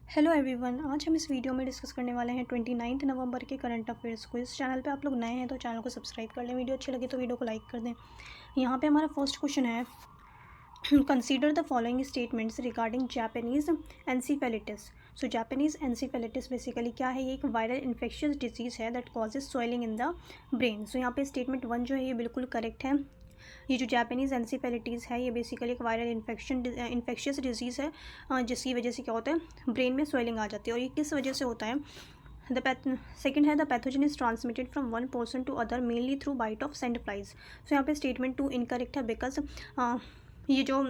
Hello everyone, आज हम इस वीडियो में डिस्कस करने वाले हैं 29 नवंबर के करंट अफेयर्स को। इस चैनल पे आप लोग नए हैं तो चैनल को सब्सक्राइब कर लें, वीडियो अच्छी लगे तो वीडियो को लाइक कर दें। यहाँ पे हमारा फर्स्ट क्वेश्चन है, consider the following statements regarding Japanese encephalitis. So Japanese encephalitis basically क्या है, ये एक वायरल इन्फेक्शियस डिजीज़ है that causes swelling in the brain. So यहाँ पे स्टेटमेंट 1 जो है ये बिल्कुल करेक्ट है। ये जो जापानीज़ एनसीफेलिटीज़ है ये बेसिकली एक वायरल इन्फेक्शियस डिजीज़ है, जिसकी वजह से क्या होता है, ब्रेन में स्वेलिंग आ जाती है। और ये किस वजह से होता है? सेकेंड है, the pathogen is transmitted from one person to other mainly through bite of sand flies. So यहाँ पे स्टेटमेंट 2 इनकरेक्ट है बिकॉज ये जो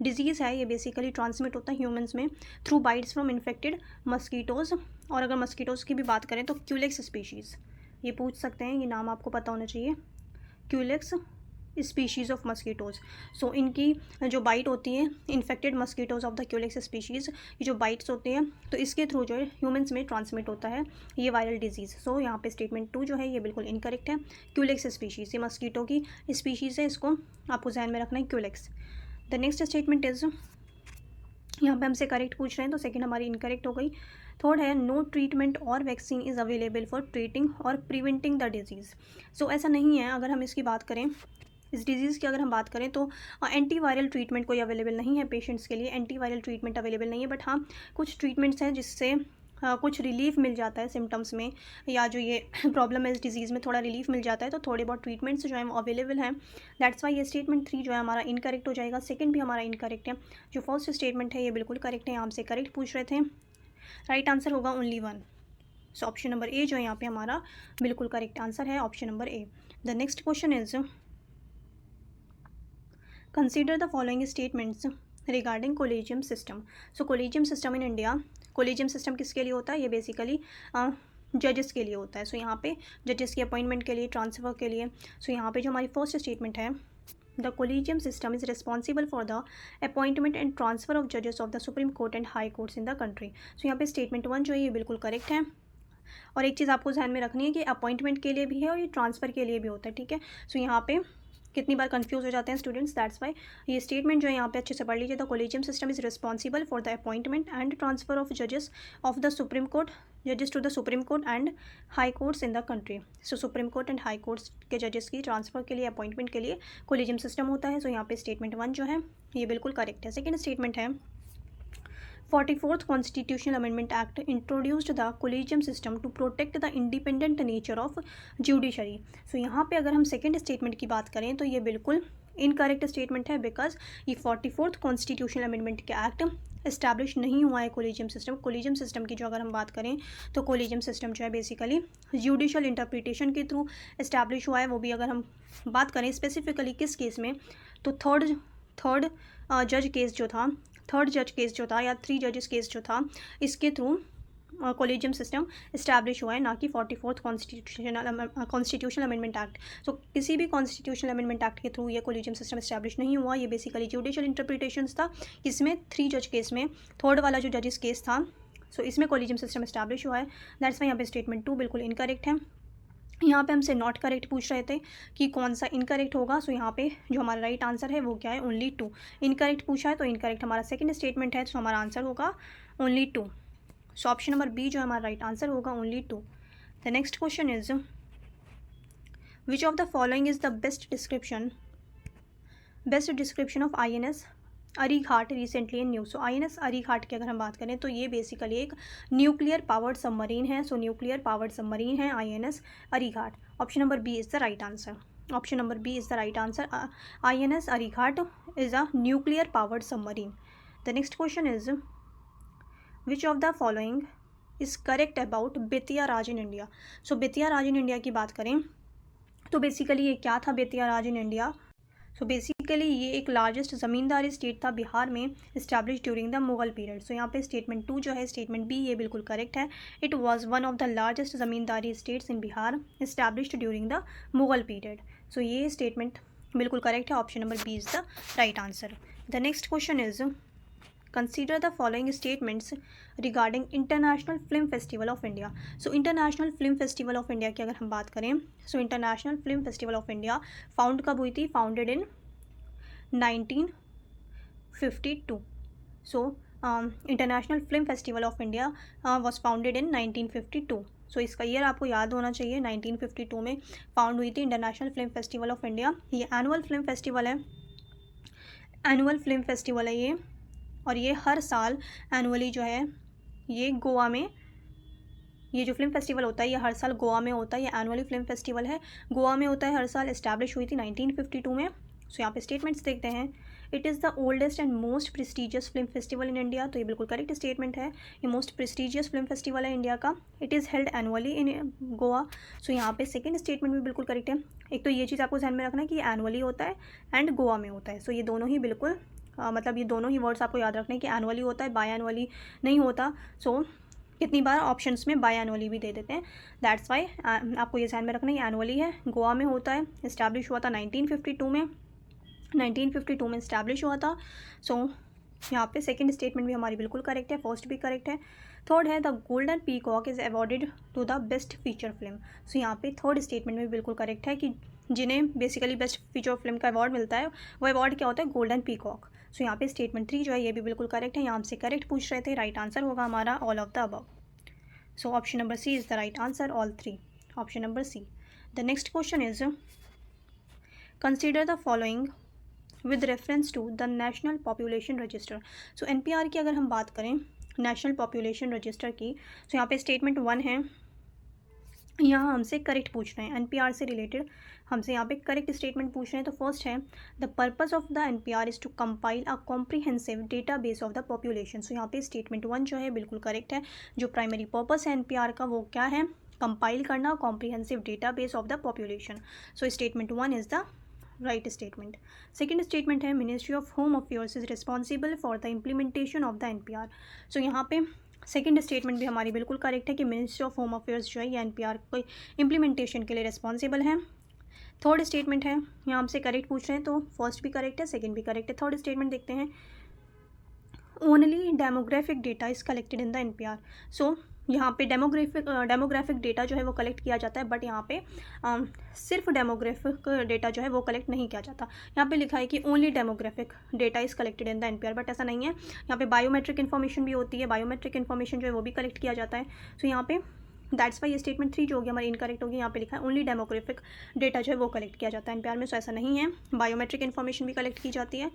डिजीज़ है ये बेसिकली ट्रांसमिट होता है ह्यूमंस में through bytes from infected mosquitoes. और अगर मस्कीटोज़ की भी बात करें तो क्यूलेक्स स्पीशीज़, ये पूछ सकते हैं, ये नाम आपको पता होना चाहिए, culex species of mosquitoes. So इनकी जो बाइट होती है infected mosquitoes of the culex species, ये जो बाइट्स होती हैं तो इसके थ्रू जो है ह्यूमंस में ट्रांसमिट होता है ये वायरल डिजीज़। सो यहाँ पे स्टेटमेंट 2 जो है ये बिल्कुल इनकरेक्ट है। क्यूलेक्स स्पीशीज़ ये मस्कीटो की स्पीशीज़ है, इसको आपको ध्यान में रखना है, Culex. The next statement is, यहाँ पे हमसे करेक्ट पूछ रहे हैं तो सेकंड हमारी इनकरेक्ट हो गई। थर्ड है, नो ट्रीटमेंट और vaccine is available for treating और प्रिवेंटिंग द डिजीज़। सो ऐसा नहीं है। अगर हम इसकी बात करें, इस डिजीज़ की अगर हम बात करें तो एंटीवायरल ट्रीटमेंट कोई अवेलेबल नहीं है पेशेंट्स के लिए, एंटीवायरल ट्रीटमेंट अवेलेबल नहीं है। बट हाँ, कुछ ट्रीटमेंट्स हैं जिससे कुछ रिलीफ मिल जाता है सिम्टम्स में, या जो ये प्रॉब्लम है इस डिजीज़ में थोड़ा रिलीफ मिल जाता है, तो थोड़े बहुत ट्रीटमेंट्स जो हैं वो अवेलेबल हैं। दैट्स वाई ये स्टेटमेंट 3 जो है हमारा इनकरेक्ट हो जाएगा। सेकंड भी हमारा इनकरेक्ट है। जो फर्स्ट स्टेटमेंट है ये बिल्कुल करेक्ट है, यहाँ से करेक्ट पूछ रहे थे। राइट आंसर होगा only 1। So option number A जो है यहाँ पे हमारा बिल्कुल करेक्ट आंसर है, option number A. The next question is, consider the following statements regarding collegium system. So collegium system in India, collegium system किसके लिए होता है? ये बेसिकली जजेस के लिए होता है। सो यहाँ पे जजेस की अपॉइंटमेंट के लिए, ट्रांसफ़र के लिए। सो यहाँ पे जो हमारी फर्स्ट स्टेटमेंट है, the collegium system is responsible for the appointment and transfer of जजेस of the supreme court and high courts in the country. So यहाँ पे स्टेटमेंट 1 जो है ये बिल्कुल करेक्ट है। और एक चीज़ आपको ध्यान में रखनी है कि अपॉइंटमेंट के लिए भी है और ये ट्रांसफ़र के लिए भी होता है, ठीक है। सो यहाँ पे कितनी बार कंफ्यूज हो जाते हैं स्टूडेंट्स, दैट्स वाई ये स्टेटमेंट जो है यहाँ पे अच्छे से पढ़ लीजिए। The collegium system is responsible for the appointment and transfer of जजेस ऑफ द सुप्रीम कोर्ट, जजेस to the supreme court and high courts in the country. So supreme court and high courts के जजेस की transfer के लिए, appointment के लिए collegium system होता है। सो यहाँ पे स्टेटमेंट 1 जो है ये बिल्कुल करेक्ट है। सेकेंड स्टेटमेंट है, 44th Constitutional Amendment Act introduced the collegium system to protect the independent nature of judiciary। सो यहाँ पे अगर हम सेकेंड स्टेटमेंट की बात करें तो ये बिल्कुल इनकरेक्ट स्टेटमेंट है, बिकॉज ये 44th कॉन्स्टिट्यूशनल अमेंडमेंट के एक्ट इस्टेब्लिश नहीं हुआ है कोलेजियम सिस्टम। कोलेजियम सिस्टम की जो अगर हम बात करें तो कोलेजियम सिस्टम जो है बेसिकली जुडिशल इंटरप्रिटेशन के थ्रू इस्टेब्लिश हुआ है। वो भी अगर हम बात करें स्पेसिफिकली किस केस में, तो थर्ड जज केस जो था, थर्ड जज केस जो था या 3 जजेस केस जो था, इसके थ्रू कोलेजियम सिस्टम इस्टेब्लिश हुआ है, ना कि 44th कॉन्स्टिट्यूशनल अमेंडमेंट एक्ट। सो किसी भी कॉन्स्टिट्यूशनल अमेंडमेंट एक्ट के थ्रू ये कोलेजियम सिस्टम इस्टेब्लिश नहीं हुआ। ये बेसिकली जुडिशियल इंटरप्रिटेशंस था, इसमें 3 जज केस में थर्ड वाला जो जजेस केस था, सो इसमें कोलेजियम सिस्टम इस्टेब्लिश हुआ है। दैट्स वाई यहाँ पे स्टेटमेंट 2 बिल्कुल इनकरेक्ट है। यहाँ पे हमसे नॉट करेक्ट पूछ रहे थे कि कौन सा इनकरेक्ट होगा। सो यहाँ पे जो हमारा राइट आंसर है वो क्या है, ओनली 2। इनकरेक्ट पूछा है तो इनकरेक्ट हमारा सेकंड स्टेटमेंट है, सो हमारा आंसर होगा only 2। So option number B जो हमारा राइट आंसर होगा only 2। The next question is, which of the following is the best description of INS Arighaat recently in news. So INS Arighaat की अगर हम बात करें तो ये बेसिकली एक न्यूक्लियर पावर्ड सबमरीन है। सो न्यूक्लियर पावर्ड सबमरीन है INS Arighaat. Option number B is the right answer, option number B is the right answer. INS Arighaat is a nuclear powered submarine. The next question is, which of the following is correct about Bettiah Raj in India. So Bettiah Raj in India की बात करें तो basically ये क्या था, Bettiah Raj in India? So basically ये एक largest ज़मींदारी state था बिहार में, establish during the Mughal period. So यहाँ पे स्टेटमेंट 2 जो है, स्टेटमेंट बी, ये बिल्कुल करेक्ट है। It was one of the largest zamindari states in Bihar, established during the Mughal period. So ये स्टेटमेंट बिल्कुल करेक्ट है, option number B is the right answer. The next question is, consider the following statements regarding international film festival of India. So international film festival of India की अगर हम बात करें, so international film festival of India found कब हुई थी? Founded in 1952। So international film festival of India was founded in 1952। सो इसका year आपको याद होना चाहिए, 1952 में फाउंड हुई थी international film festival of India. ये एनुअल फिल्म फेस्टिवल है, एनुअल फिल्म फेस्टिवल है ये, और ये हर साल एनुअली जो है ये गोवा में, ये जो फिल्म फेस्टिवल होता है ये हर साल गोवा में होता है। ये एनुअली फिल्म फेस्टिवल है, गोवा में होता है हर साल, इस्टेब्लिश हुई थी 1952 में। सो यहाँ पे स्टेटमेंट्स देखते हैं। It is the oldest and most prestigious film festival in India. तो ये बिल्कुल करेक्ट स्टेटमेंट है, ये मोस्ट प्रेस्टिजियस फिल्म फेस्टिवल है इंडिया का। It is held annually in Goa. So यहाँ पे सेकंड स्टेटमेंट भी बिल्कुल करेक्ट है। एक तो ये चीज़ आपको ध्यान में रखना है कि एनुअली होता है एंड गोवा में होता है। सो ये दोनों ही बिल्कुल मतलब ये दोनों ही वर्ड्स आपको याद रखना है कि एनुअली होता है, बाय एनुअली नहीं होता। सो कितनी बार ऑप्शंस में बाय एनुअली भी दे देते हैं, दैट्स वाई आपको ये ध्यान में रखना है एनुअली है, गोवा में होता है, इस्टेब्लिश हुआ था 1952 में, 1952 में इस्टेब्लिश हुआ था। सो यहाँ पे सेकंड स्टेटमेंट भी हमारी बिल्कुल करेक्ट है, फर्स्ट भी करेक्ट है। थर्ड है the golden peacock is awarded to the best feature film. So यहाँ पे थर्ड स्टेटमेंट में बिल्कुल करेक्ट है कि जिन्हें बेसिकली बेस्ट फीचर फिल्म का अवार्ड मिलता है वो अवार्ड क्या होता है, गोल्डन पीकॉक। सो यहाँ पे स्टेटमेंट 3 जो है ये भी बिल्कुल करेक्ट है, यहाँ से करेक्ट पूछ रहे थे, राइट आंसर होगा हमारा all of the above. So option number C is the right answer, all three. Option number C. The next question is, consider the following with reference to the National Population Register. So NPR की अगर हम बात करें National Population Register की, so यहाँ पे statement 1 है, यहाँ हमसे करेक्ट पूछ रहे हैं एनपीआर से रिलेटेड, हमसे यहाँ पे करेक्ट स्टेटमेंट पूछ रहे हैं। तो फर्स्ट है the purpose of the NPR is to compile a comprehensive database of the population. So यहाँ पे स्टेटमेंट 1 जो है बिल्कुल करेक्ट है, जो प्राइमरी पर्पस है एनपीआर का वो क्या है, कंपाइल करना comprehensive database of the population. So statement 1 is the right statement. Second statement है ministry of home affairs is responsible for the implementation of the NPR. So यहाँ पे second statement भी हमारी बिल्कुल करेक्ट है कि ministry of home affairs जो है ये एनपीआर को इम्प्लीमेंटेशन के लिए रिस्पॉन्सिबल है। थर्ड स्टेटमेंट है, यहाँ हमसे करेक्ट पूछ रहे हैं तो फर्स्ट भी करेक्ट है, सेकंड भी करेक्ट है। थर्ड स्टेटमेंट देखते हैं, only demographic data is collected in the NPR. So यहाँ पे डेमोग्राफिक डेटा जो है वो कलेक्ट किया जाता है, बट यहाँ पे सिर्फ डेमोग्राफिक डेटा जो है वो कलेक्ट नहीं किया जाता। यहाँ पे लिखा है कि only demographic data is collected in the NPR, but ऐसा नहीं है। यहाँ पे बायोमेट्रिक इन्फॉर्मेशन भी होती है, बायोमेट्रिक इन्फॉर्मेशन जो है वो भी कलेक्ट किया जाता है। सो यहाँ पे दैट्स वाई ये स्टेटमेंट 3 जो होगी हमारी इनकरेक्ट होगी। यहाँ पे लिखा है ओनली डेमोग्राफिक डेटा जो है वो कलेक्ट किया जाता है एनपीआर में। सो ऐसा नहीं है, बायोमेट्रिक इन्फॉर्मेशन भी कलेक्ट की जाती है।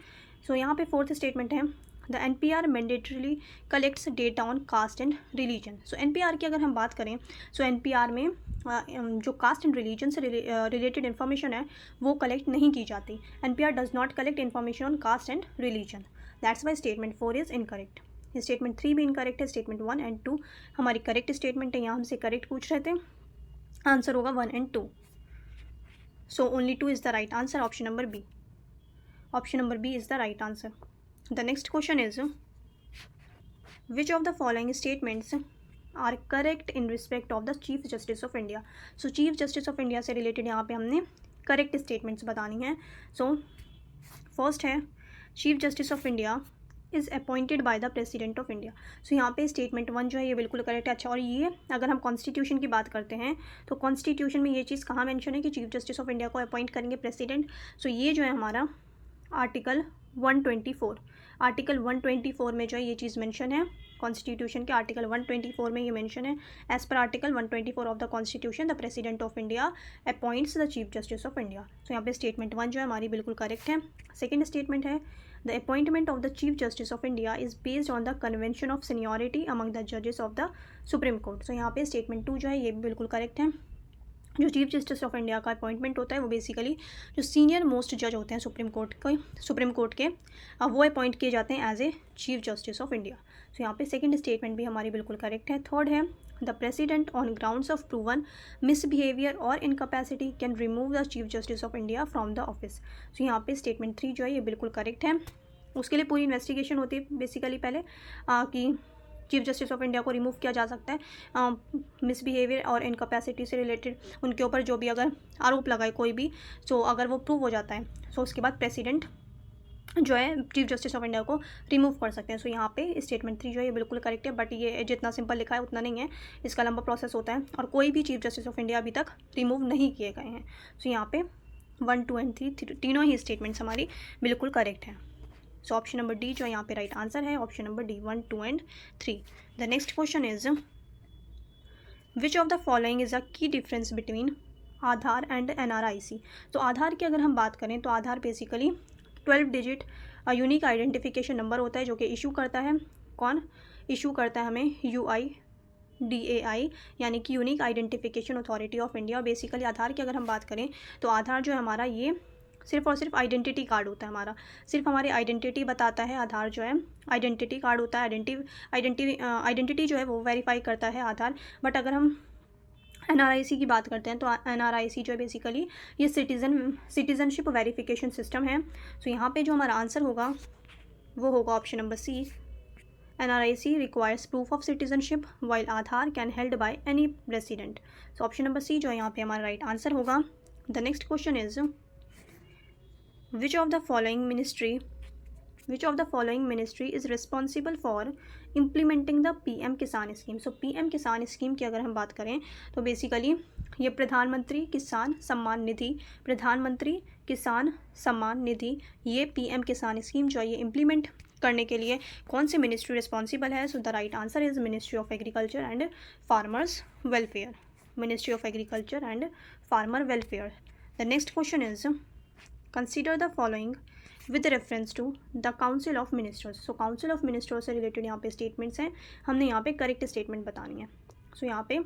सो यहाँ पे फोर्थ स्टेटमेंट है the NPR mandatorily collects data on caste and religion. So NPR की अगर हम बात करें, सो एनपीआर में जो कास्ट एंड रिलीजन से रिलेटेड इन्फॉर्मेशन है वो कलेक्ट नहीं की जाती। NPR does not collect information on caste and religion, that's why statement 4 is incorrect. Statement 3 भी इनकरेक्ट है, स्टेटमेंट 1 एंड 2 हमारी करेक्ट स्टेटमेंट है, यहाँ हमसे करेक्ट पूछ रहे थे, आंसर होगा 1 and 2। So only 2 is the right answer, option number B. Option number B is the right answer. The next question is, which of the following statements are correct in respect of the Chief Justice of India? So Chief Justice of India से related यहाँ पे हमने correct statements बतानी हैं। So first है Chief Justice of India is appointed by the President of India. So यहाँ पे statement 1 जो है ये बिल्कुल करेक्ट है। अच्छा, और ये अगर हम कॉन्स्टिट्यूशन की बात करते हैं तो कॉन्स्टिट्यूशन में ये चीज़ कहाँ मेंशन है कि चीफ जस्टिस ऑफ इंडिया को अपॉइंट करेंगे प्रेसिडेंट। सो ये जो है हमारा आर्टिकल 124, आर्टिकल 124 में जो है ये चीज़ मेंशन है, कॉन्स्टिट्यूशन के आर्टिकल 124 में ये मेंशन है। As per article 124 of the constitution the president of India appoints the chief justice of India. So यहाँ पे स्टेटमेंट 1 जो है हमारी बिल्कुल करेक्ट है। सेकेंड स्टेटमेंट है the appointment of the chief justice of India is based on the convention of seniority among the जजेस of the supreme court. सो यहाँ पे स्टेटमेंट 2 जो है ये भी बिल्कुल करेक्ट है। जो चीफ जस्टिस ऑफ इंडिया का अपॉइंटमेंट होता है वो बेसिकली जो सीनियर मोस्ट जज होते हैं सुप्रीम कोर्ट के वो अपॉइंट किए जाते हैं as a chief justice of India. So यहाँ पे सेकंड स्टेटमेंट भी हमारी बिल्कुल करेक्ट है। थर्ड है the president on grounds of proven misbehaviour और incapacity can remove the chief justice of India from the office. So यहाँ पे स्टेटमेंट 3 जो है ये बिल्कुल करेक्ट है। उसके लिए पूरी इन्वेस्टिगेशन होती है बेसिकली पहले कि चीफ जस्टिस ऑफ इंडिया को रिमूव किया जा सकता है मिसबिहेवियर और इनकैपेसिटी से रिलेटेड, उनके ऊपर जो भी अगर आरोप लगाए कोई भी, सो अगर वो प्रूव हो जाता है सो उसके बाद प्रेसिडेंट जो है चीफ जस्टिस ऑफ इंडिया को रिमूव कर सकते हैं। सो यहाँ पे स्टेटमेंट 3 जो है ये बिल्कुल करेक्ट है, बट ये जितना सिंपल लिखा है उतना नहीं है, इसका लंबा प्रोसेस होता है और कोई भी चीफ जस्टिस ऑफ इंडिया अभी तक रिमूव नहीं किए गए हैं। सो यहाँ पे 1, 2 एंड 3 तीनों ही स्टेटमेंट्स हमारी बिल्कुल करेक्ट हैं। सो ऑप्शन नंबर डी जो यहाँ पे राइट आंसर है, option number D 1, 2 and 3। The next question is which of the following is a key difference between Aadhaar and NRIC। तो आधार की अगर हम बात करें तो Aadhaar basically 12 digit unique identification number होता है जो कि इशू करता है, कौन इशू करता है हमें, UIDAI यानी कि unique identification authority of India. Basically Aadhaar की अगर हम बात करें तो आधार जो है हमारा ये सिर्फ और सिर्फ आइडेंटिटी कार्ड होता है हमारा, सिर्फ हमारी आइडेंटिटी बताता है आधार जो है, आइडेंटिटी कार्ड होता है, आइडेंटिटी जो है वो वेरीफाई करता है आधार। बट अगर हम NRIC की बात करते हैं तो NRIC जो है बेसिकली ये सिटीज़नशिप वेरिफिकेशन सिस्टम है। सो यहाँ पे जो हमारा आंसर होगा वो होगा option number C. NRIC requires proof of citizenship while Aadhaar can held by any resident। So option number C जो है यहाँ पे हमारा राइट आंसर होगा। The next question is which of the following ministry is responsible for implementing the PM Kisan scheme. So PM Kisan scheme की अगर हम बात करें तो बेसिकली ये प्रधानमंत्री किसान सम्मान निधि ये PM किसान स्कीम जो है ये इम्प्लीमेंट करने के लिए कौन सी मिनिस्ट्री रिस्पॉन्सिबल है। So the right answer is ministry of agriculture and farmers welfare, ministry of agriculture and farmer welfare. The next question is consider the following with reference to the council of ministers. So council of ministers से related यहाँ पे statements हैं, हमने यहाँ पे correct statement बतानी है। सो यहाँ पे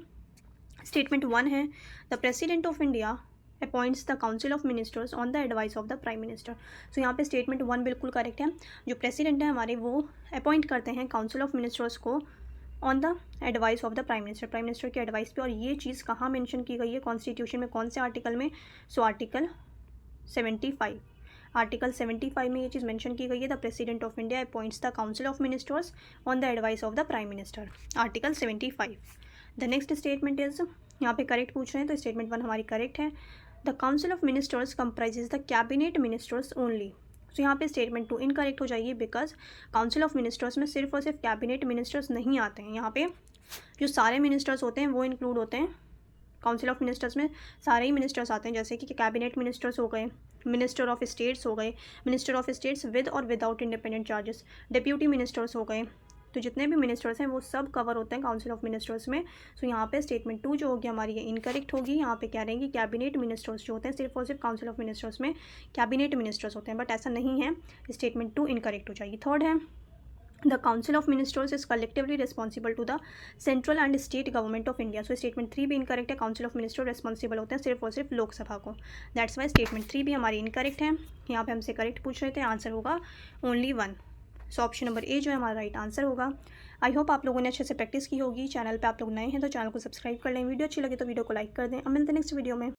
स्टेटमेंट 1 है the president of India appoints the council of ministers on the advice of the prime minister. So यहाँ पे स्टेटमेंट 1 बिल्कुल करेक्ट है, जो प्रेसिडेंट है हमारे वो अपॉइंट करते हैं काउंसिल ऑफ मिनिस्टर्स को on the advice of the prime minister के एडवाइस पे। और ये चीज़ कहाँ मेंशन की गई है कॉन्स्टिट्यूशन में, कौन से आर्टिकल में, सो आर्टिकल 75 में ये चीज़ मेंशन की गई है। The president of India appoints the council of ministers on the advice of the prime minister, article 75। The next statement is यहाँ पे करेक्ट पूछ रहे हैं तो स्टेटमेंट 1 हमारी करेक्ट है। The council of ministers comprises the cabinet ministers only. So यहाँ पे स्टेटमेंट 2 इनकरेक्ट हो जाएगी बिकॉज काउंसिल ऑफ मिनिस्टर्स में सिर्फ और सिर्फ कैबिनेट मिनिस्टर्स नहीं आते हैं, यहाँ पे जो सारे मिनिस्टर्स होते हैं वो इंक्लूड होते हैं। काउंसिल ऑफ मिनिस्टर्स में सारे ही मिनिस्टर्स आते हैं, जैसे कि कैबिनेट मिनिस्टर्स हो गए, मिनिस्टर ऑफ स्टेट्स हो गए, मिनिस्टर ऑफ स्टेट्स विद और without independent charges, deputy ministers हो गए। तो जितने भी मिनिस्टर्स हैं वो सब कवर होते हैं काउंसिल ऑफ मिनिस्टर्स में। सो यहाँ पे स्टेटमेंट 2 जो होगी हमारी ये इनकरेक्ट होगी। यहाँ पे कह रहे हैं कि कैबिनेट मिनिस्टर्स जो होते हैं सिर्फ और सिर्फ काउंसिल ऑफ मिनिस्टर्स में कैबिनेट मिनिस्टर्स होते हैं, बट ऐसा नहीं है, स्टेटमेंट 2 इनकरेक्ट हो जाएगी। थर्ड है the council of ministers is collectively responsible to the central and state government of India. So statement 3 भी इनकरेक्ट है, काउंसिल ऑफ मिनिस्टर रिस्पॉन्सिबल होते हैं सिर्फ और सिर्फ लोकसभा को, दैट्स वाई स्टेटमेंट 3 भी हमारी इनकरेक्ट है। यहाँ पे हमसे करेक्ट पूछ रहे थे, आंसर होगा only 1। So option number A जो है हमारा राइट आंसर होगा। आई होप आप लोगों ने अच्छे से प्रैक्टिस की होगी। चैनल पे आप लोग नए हैं तो चैनल को सब्सक्राइब कर लें, वीडियो अच्छी लगे तो वीडियो को लाइक कर दें। अब मिलते हैं नेक्स्ट वीडियो में।